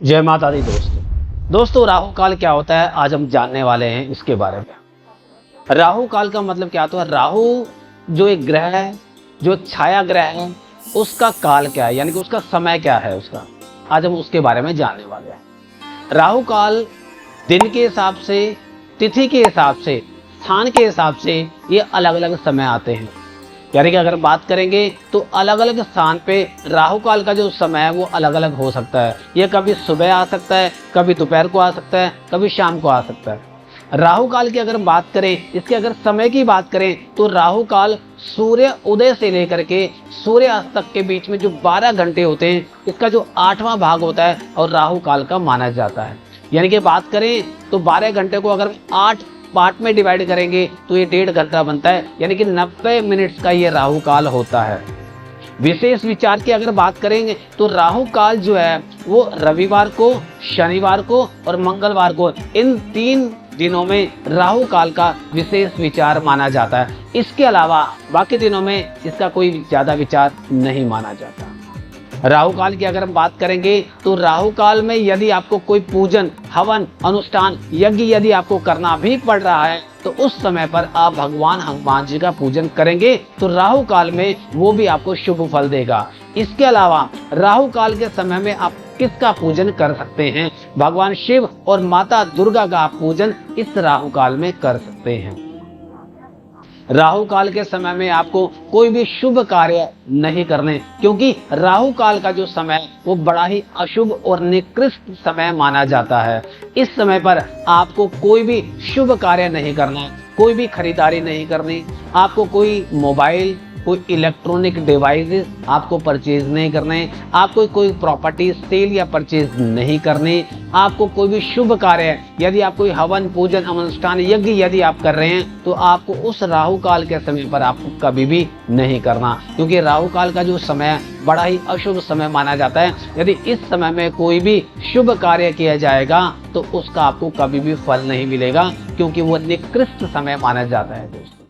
जय माता दी दोस्तों राहु काल क्या होता है आज हम जानने वाले हैं इसके बारे में। राहु काल का मतलब क्या होता है? राहु जो एक ग्रह है, जो छाया ग्रह है, उसका काल क्या है, यानी कि उसका समय क्या है उसका, आज हम उसके बारे में जानने वाले हैं। राहु काल दिन के हिसाब से, तिथि के हिसाब से, स्थान के हिसाब से ये अलग अलग समय आते हैं। यानी कि अगर बात करेंगे तो अलग अलग स्थान पे राहु काल का जो समय है वो अलग अलग हो सकता है। ये कभी सुबह आ सकता है, कभी दोपहर को आ सकता है, कभी शाम को आ सकता है। राहु काल की अगर बात करें, इसके अगर समय की बात करें तो राहु काल सूर्य उदय से लेकर के सूर्य अस्त तक के बीच में जो 12 घंटे होते हैं, इसका जो 8वां भाग होता है और राहु काल का माना जाता है। यानी कि बात करें तो 12 घंटे को अगर 8 पार्ट में डिवाइड करेंगे तो ये 1.5 घंटा बनता है, यानी कि 90 मिनट्स का ये राहु काल होता है। विशेष विचार की अगर बात करेंगे तो राहु काल जो है वो रविवार को, शनिवार को और मंगलवार को, इन 3 दिनों में राहु काल का विशेष विचार माना जाता है। इसके अलावा बाकी दिनों में इसका कोई ज्यादा विचार नहीं माना जाता। राहु काल की अगर हम बात करेंगे तो राहु काल में यदि आपको कोई पूजन, हवन, अनुष्ठान, यज्ञ यदि आपको करना भी पड़ रहा है तो उस समय पर आप भगवान हनुमान जी का पूजन करेंगे तो राहु काल में वो भी आपको शुभ फल देगा। इसके अलावा राहु काल के समय में आप किसका पूजन कर सकते हैं? भगवान शिव और माता दुर्गा का आप पूजन इस राहु काल में कर सकते हैं। राहु काल के समय में आपको कोई भी शुभ कार्य नहीं करने, क्योंकि राहु काल का जो समय वो बड़ा ही अशुभ और निकृष्ट समय माना जाता है। इस समय पर आपको कोई भी शुभ कार्य नहीं करना, कोई भी खरीदारी नहीं करनी, आपको कोई मोबाइल, कोई इलेक्ट्रॉनिक डिवाइसेस आपको परचेज नहीं करने, आपको कोई प्रॉपर्टी सेल या परचेज नहीं करनी, आपको कोई भी शुभ कार्य, यदि आप कोई हवन, पूजन, अनुष्ठान, यज्ञ यदि आप कर रहे हैं तो आपको उस राहु काल के समय पर आपको कभी भी नहीं करना, क्योंकि राहु काल का जो समय बड़ा ही अशुभ समय माना जाता है। यदि इस समय में कोई भी शुभ कार्य किया जाएगा तो उसका आपको कभी भी फल नहीं मिलेगा, क्योंकि वो निकृष्ट समय माना जाता है दोस्तों।